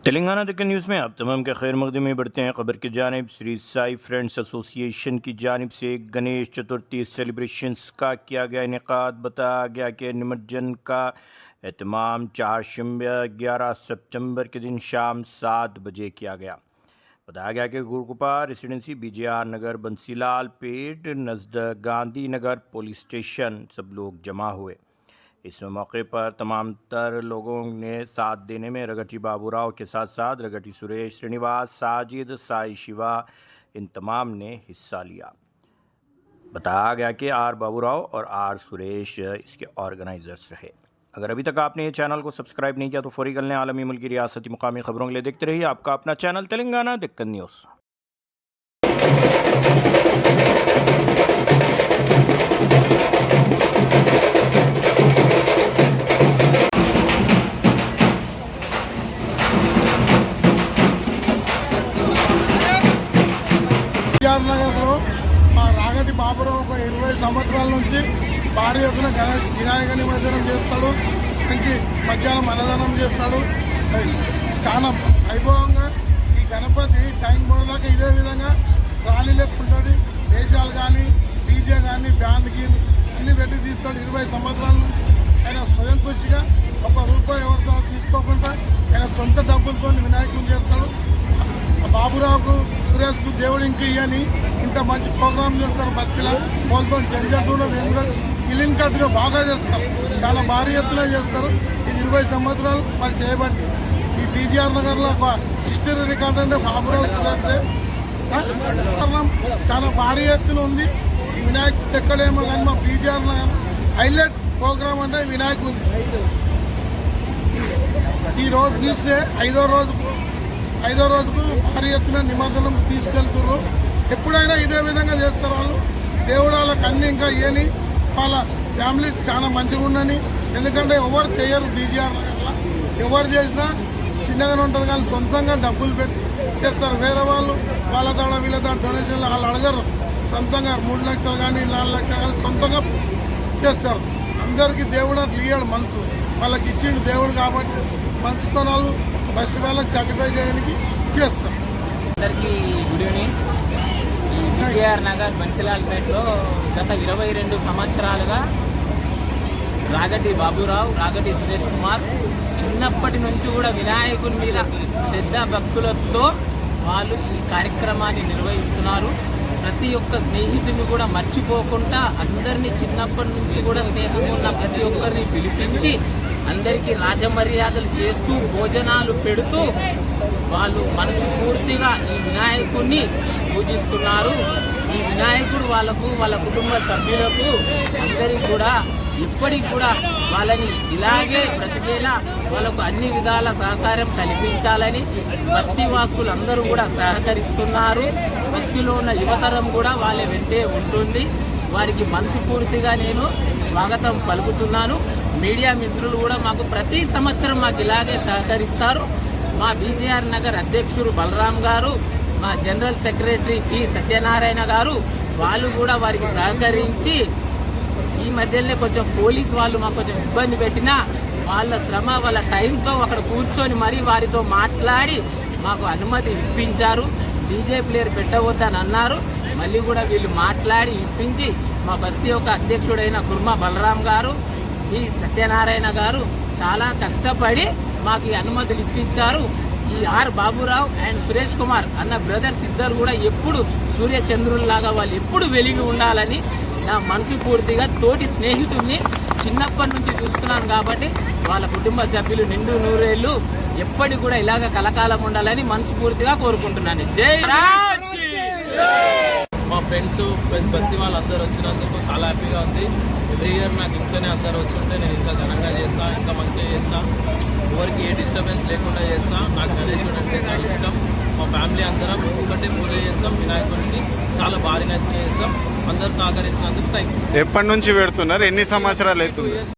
Telangana Deccan news में आप तमाम के खैर मकदम में बढ़ते हैं। खबर की जानिब श्री साई फ्रेंड्स एसोसिएशन की जानिब से गणेश चतुर्थी सेलिब्रेशंस का किया गया इनेकाद। बताया गया कि निमज्जन का एहतमाम चारशंबे 11 सितंबर के दिन शाम 7 बजे किया गया। बताया गया कि गुरुकुपा रेसिडेंसी BJR नगर बंसीलाल पेट नज़द गांधी नगर पुलिस स्टेशन सब लोग जमा हुए। इस मौके पर तमाम तर लोगों ने साथ देने में रगटी बाबूराव के साथ साथ रगटी सुरेश, श्रीनिवास, साजिद, साई शिवा इन तमाम ने हिस्सा लिया। बताया गया कि आर बाबूराव और आर सुरेश इसके ऑर्गेनाइजर्स रहे। अगर अभी तक आपने ये चैनल को सब्सक्राइब नहीं किया तो फौरी कर लें। आलमी मुल्की रियासती मुकामी खबरों के लिए देखते रहिए आपका अपना चैनल तेलंगाना डेक्कन न्यूज़। నగర్లో మా రాగటి బాబురావు ఒక 20 సంవత్సరాల నుంచి భారీ ఎత్తున వినాయక నిమజ్జనం చేస్తాడు. మంచి మధ్యాహ్నం అన్నదానం చేస్తాడు. చాలా వైభవంగా ఈ గణపతి టైం పోయేదాకా ఇదే విధంగా ర్యాలీ లెక్కుంటుంది. దేశాలు కానీ డీజే కానీ బ్యాండ్కి అన్ని పెట్టి తీస్తాడు. 20 సంవత్సరాల నుంచి ఆయన స్వయం కృషిగా ₹1 ఎవరితో తీసుకోకుండా ఆయన సొంత డబ్బులతో వినాయకుని చేస్తాడు. బాబురావుకు సురేష్కు దేవుడు ఇంక ఇయ్యని ఇంత మంచి ప్రోగ్రామ్ చేస్తారు. బస్సులో వాళ్ళతో జంజటూలో నేను కూడా క్లీన్ కట్గా బాగా చేస్తారు. చాలా భారీ ఎత్తున చేస్తారు. ఇది 20 సంవత్సరాలు వాళ్ళు చేయబట్టి ఈ BJR నగర్లో ఒక హిస్టరీ రికార్డ్ అంటే బాబురావు సురేష్దే చాలా భారీ ఎత్తున ఉంది. ఈ వినాయకు ఎక్కడేమో కానీ మా BJR నగర్ హైలైట్ ప్రోగ్రామ్ అంటే వినాయకు ఉంది. ఈ రోజు చూస్తే ఐదో రోజుకు భారీ ఎత్తున నిమజ్జనం తీసుకెళ్తున్నారు. ఎప్పుడైనా ఇదే విధంగా చేస్తారు వాళ్ళు. దేవుడు వాళ్ళకి అన్ని ఇంకా ఇయని వాళ్ళ ఫ్యామిలీ చాలా మంచిగా ఉండని. ఎందుకంటే ఎవరు చేయరు BJR ఎవరు చేసినా చిన్నగానే ఉంటుంది కానీ సొంతంగా డబ్బులు పెట్టి చేస్తారు. వేరే వాళ్ళు వాళ్ళ దాడ వీళ్ళ దాడ డొనేషన్లు వాళ్ళు అడగరు. సొంతంగా 3 లక్షలు కానీ 4 లక్షలు కానీ సొంతంగా చేస్తారు. అందరికీ దేవుడు అట్లా ఇయ్యాడు మనసు. వాళ్ళకి ఇచ్చిండు దేవుడు కాబట్టి మనసుతో వాళ్ళు బస్సు వాళ్ళకి సాటిస్ఫై చేయడానికి చేస్తాం. అందరికీ గుడ్ ఈవినింగ్. ఈ BJR నగర్ బన్సిలాల్పేటలో గత 22 సంవత్సరాలుగా రాగటి బాబురావు, రాగటి సురేష్ కుమార్ చిన్నప్పటి నుంచి కూడా వినాయకుని మీద శ్రద్ధ భక్తులతో వాళ్ళు ఈ కార్యక్రమాన్ని నిర్వహిస్తున్నారు. ప్రతి ఒక్క స్నేహితుని కూడా మర్చిపోకుండా అందరినీ చిన్నప్పటి నుంచి కూడా స్నేహంగా ఉన్న ప్రతి ఒక్కరిని పిలిపించి అందరికీ రాజమర్యాదలు చేస్తూ భోజనాలు పెడుతూ వాళ్ళు మనసు పూర్తిగా ఈ వినాయకుడిని పూజిస్తున్నారు. ఈ వినాయకుడు వాళ్ళ కుటుంబ సభ్యులకు అందరికీ కూడా ఇప్పటికి కూడా వాళ్ళని ఇలాగే బ్రతికేలా వాళ్ళకు అన్ని విధాల సహకారం కల్పించాలని బస్తీవాసులు అందరూ కూడా సహకరిస్తున్నారు. బస్తీలో ఉన్న యువతరం కూడా వాళ్ళ వెంటే ఉంటుంది. వారికి మనస్ఫూర్తిగా నేను స్వాగతం పలుకుతున్నాను. మీడియా మిత్రులు కూడా మాకు ప్రతి సంవత్సరం మాకు ఇలాగే సహకరిస్తారు. మా BJR నగర్ అధ్యక్షుడు బలరాం గారు, మా జనరల్ సెక్రటరీ P సత్యనారాయణ గారు వాళ్ళు కూడా వారికి సహకరించి ఈ మధ్యలోనే కొంచెం పోలీసు వాళ్ళు మాకు కొంచెం ఇబ్బంది పెట్టినా వాళ్ళ శ్రమ వాళ్ళ టైంతో అక్కడ కూర్చొని మరీ వారితో మాట్లాడి మాకు అనుమతి ఇప్పించారు. DJ ప్లేయర్ పెట్టవద్దని అన్నారు. మళ్ళీ కూడా వీళ్ళు మాట్లాడి ఇప్పించి మా బస్తీ యొక్క అధ్యక్షుడైన కుర్మా బలరాం గారు, ఈ సత్యనారాయణ గారు చాలా కష్టపడి మాకు ఈ అనుమతులు ఇప్పించారు. ఈ ఆర్ బాబురావు అండ్ సురేష్ కుమార్ అన్న బ్రదర్స్ ఇద్దరు కూడా ఎప్పుడు సూర్యచంద్రుల్లాగా వాళ్ళు ఎప్పుడు వెలిగి ఉండాలని నా మనసు పూర్తిగా తోటి స్నేహితుడిని చిన్నప్పటి నుంచి చూస్తున్నాను కాబట్టి వాళ్ళ కుటుంబ సభ్యులు నిండు నూరేళ్ళు ఎప్పటికి కూడా ఇలాగ కలకాలం ఉండాలని మనస్ఫూర్తిగా కోరుకుంటున్నాను. జై రాజ్. మా ఫ్రెండ్స్ ప్లస్ బస్తీ వాళ్ళు అందరూ వచ్చినందుకు చాలా హ్యాపీగా ఉంది. ఎవ్రీ ఇయర్ నాకు ఇంట్లోనే అందరూ వస్తుంటే నేను ఇంకా ఘనంగా చేస్తాను, ఇంకా మంచిగా చేస్తాను. ఎవరికి ఏ డిస్టర్బెన్స్ లేకుండా చేస్తాను. నాకు గణేశుడు అంటే చాలా ఇష్టం. మా ఫ్యామిలీ అందరం ఒకటే పూజ చేస్తాం. వినాయకుడిని చాలా భారీ నచ్చిన చేస్తాం. అందరూ సహకరించినందుకు థ్యాంక్ యూ. ఎప్పటి నుంచి పెడుతున్నారు? ఎన్ని సంవత్సరాలు అవుతుంది?